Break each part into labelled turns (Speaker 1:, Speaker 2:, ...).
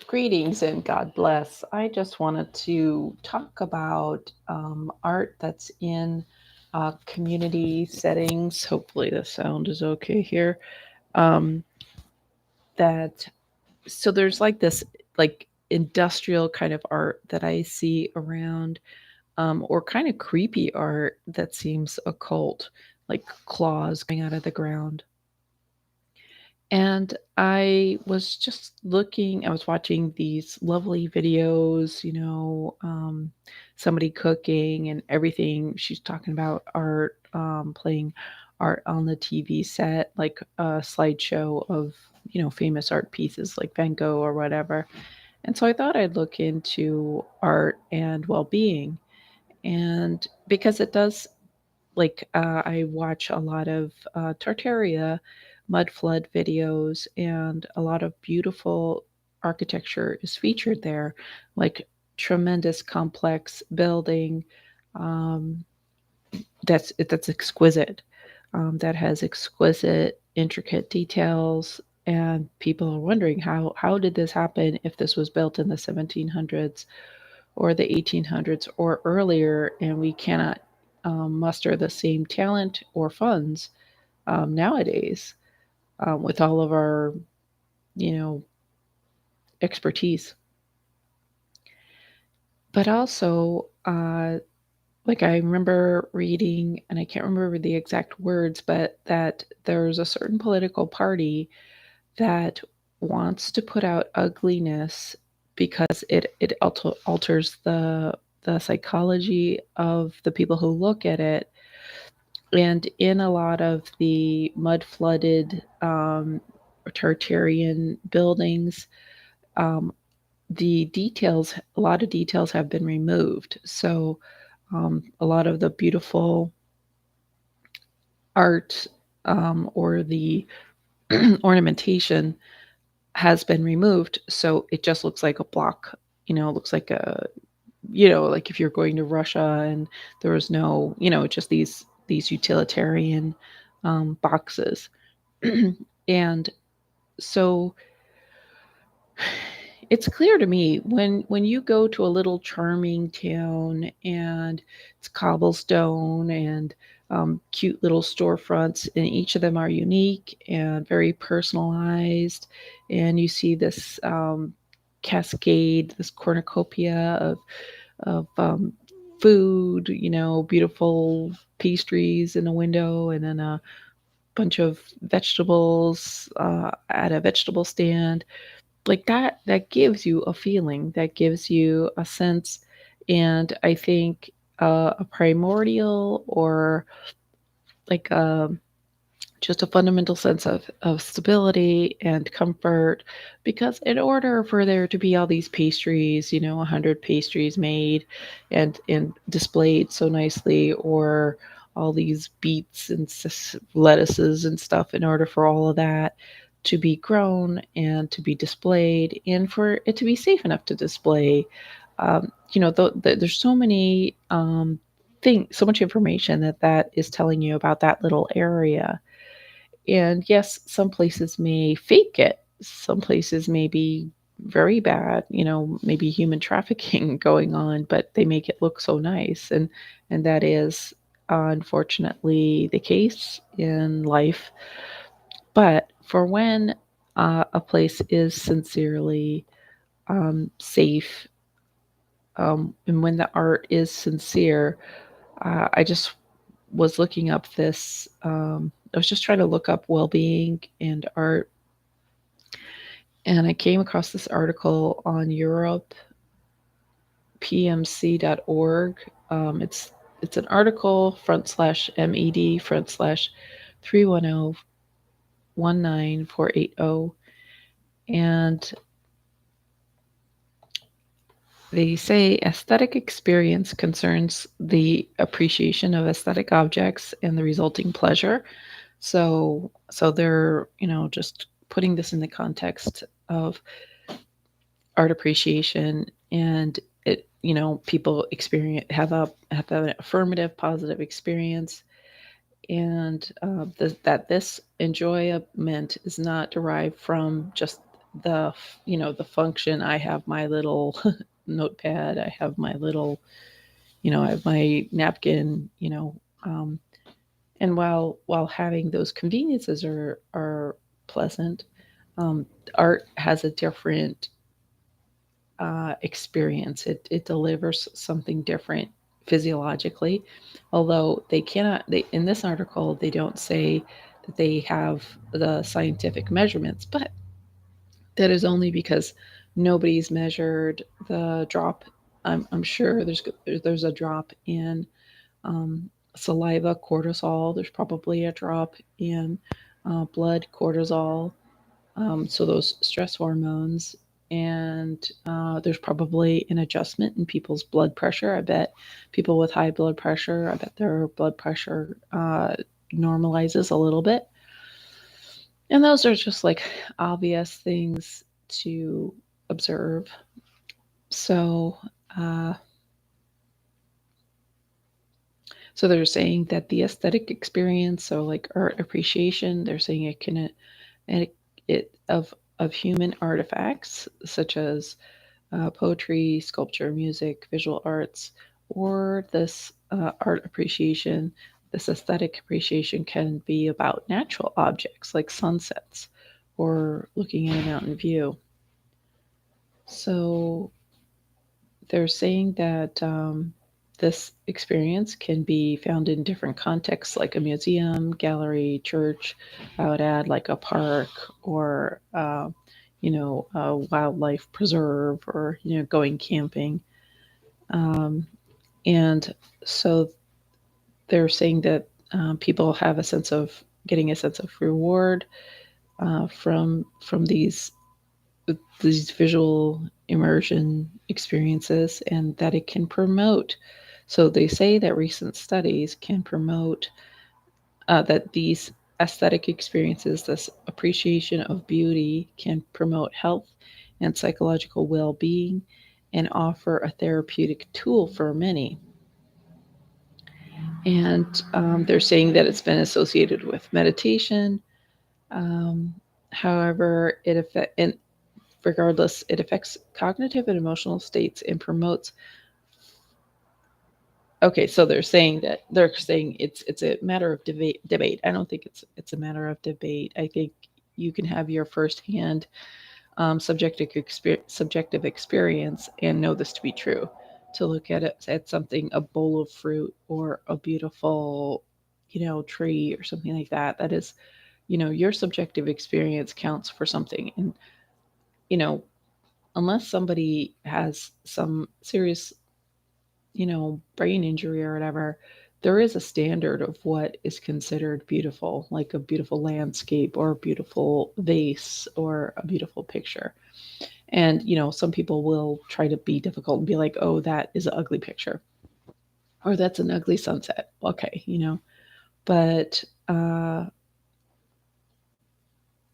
Speaker 1: Greetings and God bless. I just wanted to talk about art that's in community settings. Hopefully, the sound is okay here. Um, that so there's like this like industrial kind of art that I see around, or kind of creepy art that seems occult, like claws coming out of the ground. And I was just looking, I was watching these lovely videos, somebody cooking and everything. She's talking about art, playing art on the TV set, like a slideshow of, famous art pieces like Van Gogh or whatever. And so I thought I'd look into art and well being. And because it does, I watch a lot of Tartaria mud flood videos, and a lot of beautiful architecture is featured there, like tremendous complex building, um, that's exquisite, that has exquisite, intricate details. And people are wondering how did this happen if this was built in the 1700s or the 1800s or earlier, and we cannot muster the same talent or funds nowadays, with all of our, you know, expertise. But also, I remember reading, and I can't remember the exact words, but that there's a certain political party that wants to put out ugliness because it alters the psychology of the people who look at it. And in a lot of the mud flooded, Tartarian buildings, um, a lot of details have been removed. So a lot of the beautiful art, or the ornamentation has been removed. So it just looks like a block, it looks like like if you're going to Russia and there was no, just these utilitarian boxes. And so it's clear to me when you go to a little charming town and it's cobblestone and cute little storefronts, and each of them are unique and very personalized, and you see this cascade, this cornucopia of food, beautiful pastries in a window, and then a bunch of vegetables at a vegetable stand, like that gives you a feeling, that gives you a sense. And I think a primordial, or like just a fundamental sense of stability and comfort, because in order for there to be all these pastries, 100 pastries made and displayed so nicely, or all these beets and lettuces and stuff, in order for all of that to be grown and to be displayed, and for it to be safe enough to display, there's so many things, so much information that is telling you about that little area. And yes, some places may fake it. Some places may be very bad, maybe human trafficking going on, but they make it look so nice. And that is unfortunately the case in life. But for when a place is sincerely safe, and when the art is sincere, I just was looking up this. I was just trying to look up well-being and art, and I came across this article on europepmc.org. It's an article /med /31019 480, and they say aesthetic experience concerns the appreciation of aesthetic objects and the resulting pleasure. So they're, just putting this in the context of art appreciation, and it, people experience have an affirmative positive experience, and that this enjoyment is not derived from just the function. I have my little notepad. I have my little, I have my napkin. Um, and while having those conveniences are pleasant, um, art has a different experience. It delivers something different physiologically, although they cannot. They in this article they don't say that they have the scientific measurements, but that is only because nobody's measured the drop. I'm sure there's a drop in saliva cortisol. There's probably a drop in blood cortisol, so those stress hormones. And there's probably an adjustment in people's blood pressure. I bet people with high blood pressure, I bet their blood pressure normalizes a little bit. And those are just like obvious things to observe. So, uh, so they're saying that the aesthetic experience, so like art appreciation, they're saying it can and of human artifacts such as poetry, sculpture, music, visual arts, or this art appreciation, this aesthetic appreciation can be about natural objects like sunsets or looking at a mountain view. So they're saying that this experience can be found in different contexts, like a museum, gallery, church. I would add like a park or, a wildlife preserve or, going camping. Um, and so they're saying that people have a sense of getting a sense of reward from these visual immersion experiences, and that it can promote. So they say that recent studies can promote that these aesthetic experiences, this appreciation of beauty, can promote health and psychological well being and offer a therapeutic tool for many. And they're saying that it's been associated with meditation. Um, However, and regardless, it affects cognitive and emotional states and promotes. Okay, so they're saying it's a matter of debate. I don't think it's a matter of debate. I think you can have your firsthand subjective experience and know this to be true. To look at it at something, a bowl of fruit or a beautiful, tree or something like that. That is, your subjective experience counts for something. And you know, unless somebody has some serious, brain injury or whatever, there is a standard of what is considered beautiful, like a beautiful landscape or a beautiful vase or a beautiful picture. And, some people will try to be difficult and be like, oh, that is an ugly picture or that's an ugly sunset. Okay, but,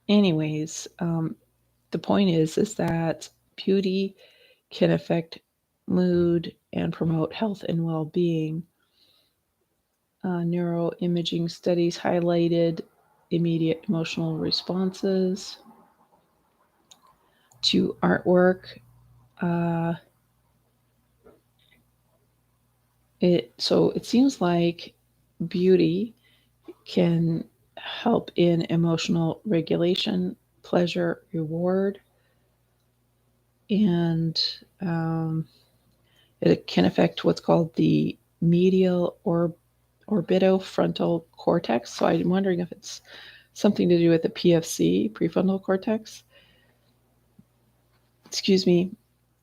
Speaker 1: anyways, the point is that beauty can affect mood and promote health and well-being. Neuroimaging studies highlighted immediate emotional responses to artwork. Uh, it seems like beauty can help in emotional regulation, pleasure, reward, and it can affect what's called the medial or orbitofrontal cortex. So I'm wondering if it's something to do with the PFC, prefrontal cortex. Excuse me.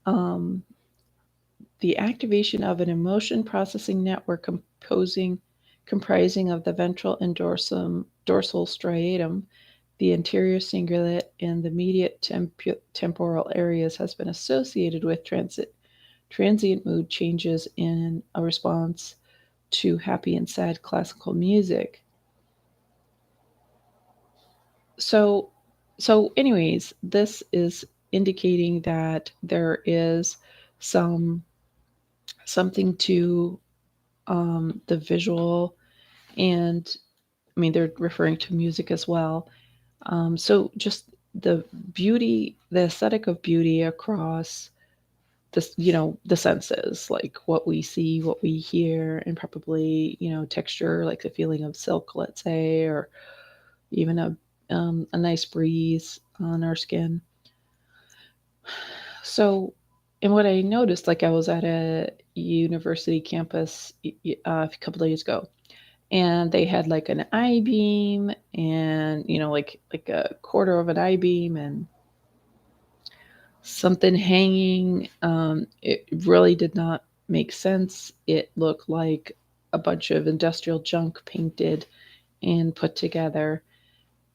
Speaker 1: Um, the activation of an emotion processing network comprising of the ventral and dorsal striatum, the anterior cingulate, and the mediate temporal areas has been associated with transient mood changes in a response to happy and sad classical music. So, anyways, this is indicating that there is some something to the visual, and I mean they're referring to music as well. So just the the aesthetic of beauty across this, the senses, like what we see, what we hear, and probably, texture, like the feeling of silk, let's say, or even a nice breeze on our skin. So, and what I noticed, like I was at a university campus a couple days ago, and they had like an I beam, and like a quarter of an I beam, and something hanging. It really did not make sense. It looked like a bunch of industrial junk painted and put together,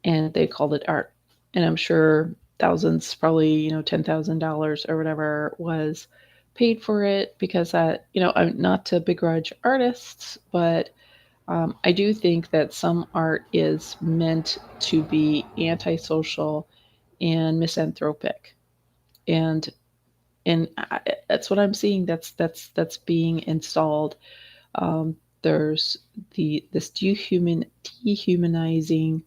Speaker 1: and they called it art. And I'm sure thousands, probably, $10,000 or whatever was paid for it, because that, I'm not to begrudge artists, but I do think that some art is meant to be antisocial and misanthropic. And that's what I'm seeing. That's being installed. There's this dehumanizing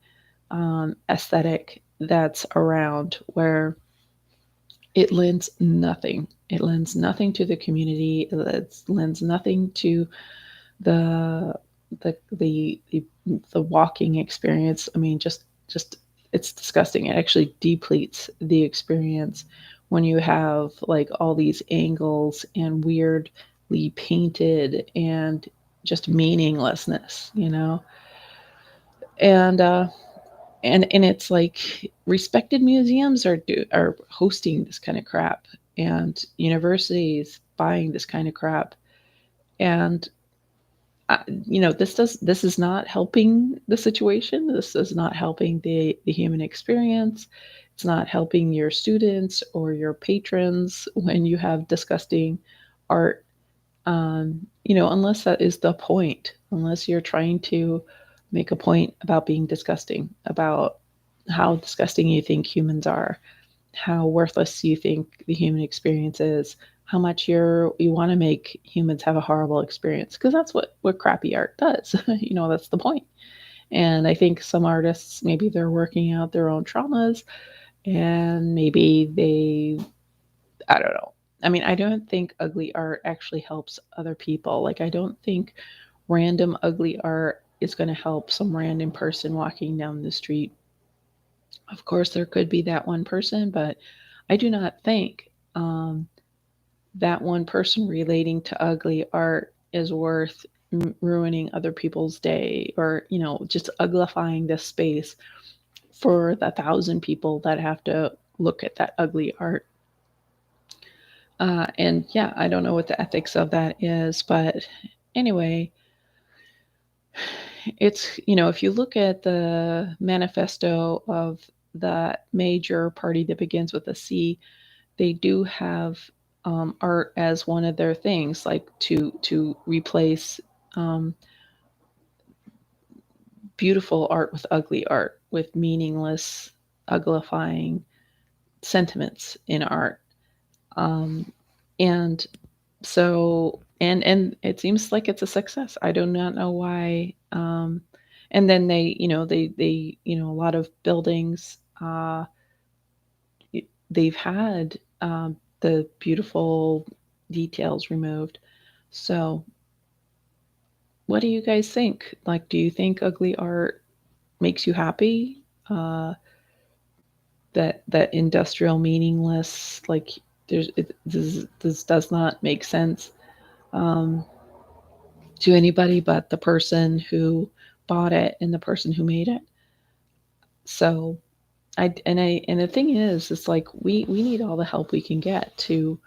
Speaker 1: aesthetic that's around, where it lends nothing. It lends nothing to the community. It lends nothing to the the walking experience. I mean, just it's disgusting. It actually depletes the experience when you have like all these angles and weirdly painted and just meaninglessness, and and it's like respected museums are hosting this kind of crap, and universities buying this kind of crap, and this is not helping the situation. This is not helping the human experience. It's not helping your students or your patrons when you have disgusting art. Unless that is the point, unless you're trying to make a point about being disgusting, about how disgusting you think humans are, how worthless you think the human experience is, how much you want to make humans have a horrible experience, because that's what crappy art does. That's the point. And I think some artists, maybe they're working out their own traumas, and maybe I don't know. I mean, I don't think ugly art actually helps other people. Like, I don't think random ugly art is going to help some random person walking down the street. Of course, there could be that one person, but I do not think that one person relating to ugly art is worth ruining other people's day, or, just uglifying this space for the thousand people that have to look at that ugly art. And yeah, I don't know what the ethics of that is, but anyway, it's, if you look at the manifesto of the major party that begins with a C, they do have art as one of their things, like to replace um, beautiful art with ugly art, with meaningless, uglifying sentiments in art. Um, and and it seems like it's a success. I do not know why. And then a lot of buildings, they've had the beautiful details removed. So, what do you guys think? Like, do you think ugly art makes you happy? That industrial meaningless, like, this does not make sense um, to anybody but the person who bought it and the person who made it. So and the thing is, it's like we need all the help we can get to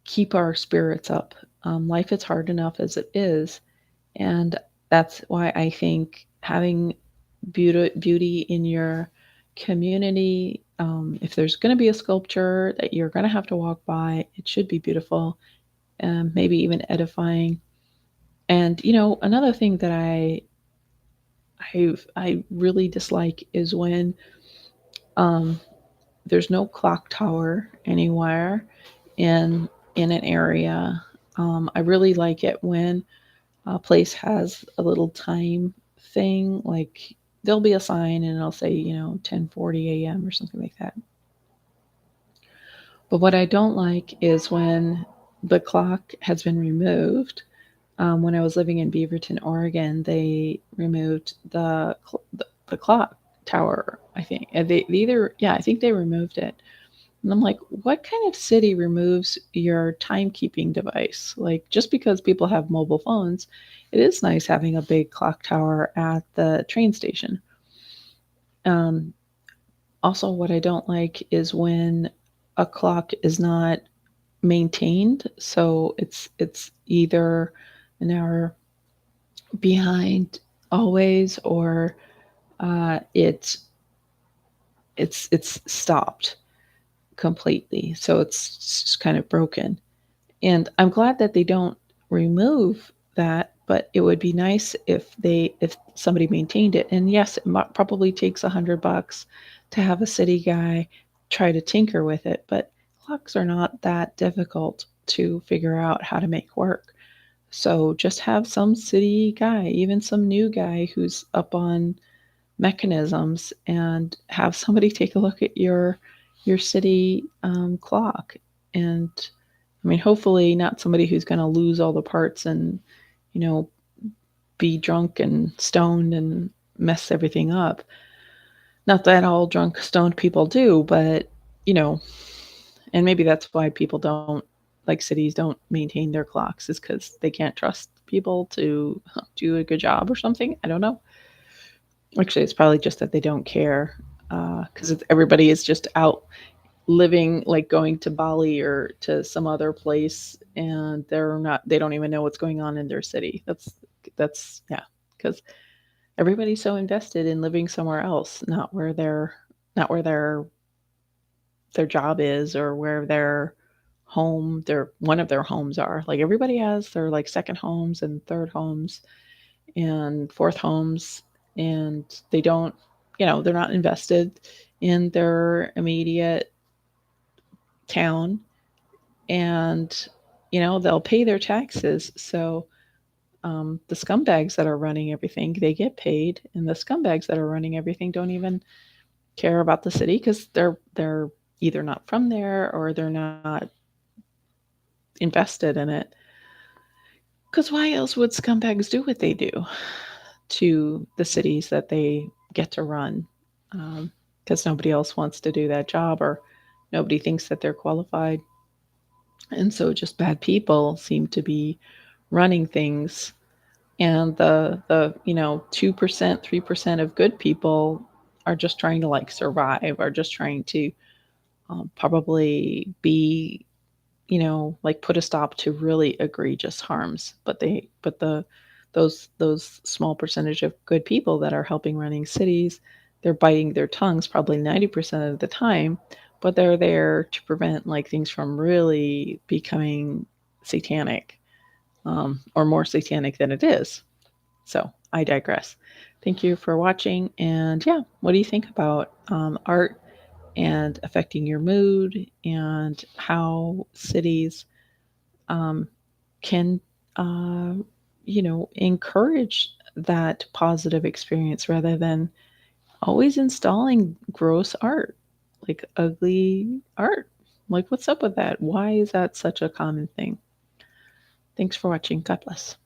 Speaker 1: keep our spirits up. Life is hard enough as it is, and that's why I think having beauty in your community. If there's going to be a sculpture that you're going to have to walk by, it should be beautiful, maybe even edifying. And another thing that I really dislike is when um, there's no clock tower anywhere in an area. I really like it when a place has a little time thing, like there'll be a sign and it'll say, 10:40 a.m. or something like that. But what I don't like is when the clock has been removed. When I was living in Beaverton, Oregon, they removed the clock tower. I think they either yeah, I think they removed it. And I'm like, what kind of city removes your timekeeping device? Like, just because people have mobile phones, it is nice having a big clock tower at the train station. Um, Also, what I don't like is when a clock is not maintained. So it's either an hour behind always, or it's stopped completely. So it's just kind of broken. And I'm glad that they don't remove that, but it would be nice if somebody maintained it. And yes, it probably takes $100 to have a city guy try to tinker with it, but clocks are not that difficult to figure out how to make work. So just have some city guy, even some new guy who's up on mechanisms, and have somebody take a look at your city clock. And I mean, hopefully not somebody who's going to lose all the parts and, you know, be drunk and stoned and mess everything up. Not that all drunk, stoned people do, but, you know, and maybe that's why people don't, like cities don't maintain their clocks, is because they can't trust people to do a good job or something. I don't know. Actually, it's probably just that they don't care, because everybody is just out living, like going to Bali or to some other place, and they don't even know what's going on in their city. That's yeah, because everybody's so invested in living somewhere else, not where their job is, or where their one of their homes are. Like everybody has their like second homes and third homes and fourth homes, and they don't, they're not invested in their immediate town. And they'll pay their taxes. So the scumbags that are running everything, they get paid, and the scumbags that are running everything don't even care about the city, because they're either not from there or they're not invested in it. Because why else would scumbags do what they do to the cities that they get to run? Because nobody else wants to do that job, or nobody thinks that they're qualified. And so just bad people seem to be running things, and the 2%, 3% of good people are just trying to like survive, are just trying to probably be, like put a stop to really egregious harms. But those small percentage of good people that are helping running cities, they're biting their tongues probably 90% of the time, but they're there to prevent like things from really becoming satanic, or more satanic than it is. So I digress. Thank you for watching. And yeah, what do you think about art and affecting your mood, and how cities um, can, uh, encourage that positive experience rather than always installing gross art, like ugly art? Like, what's up with that? Why is that such a common thing? Thanks for watching. God bless.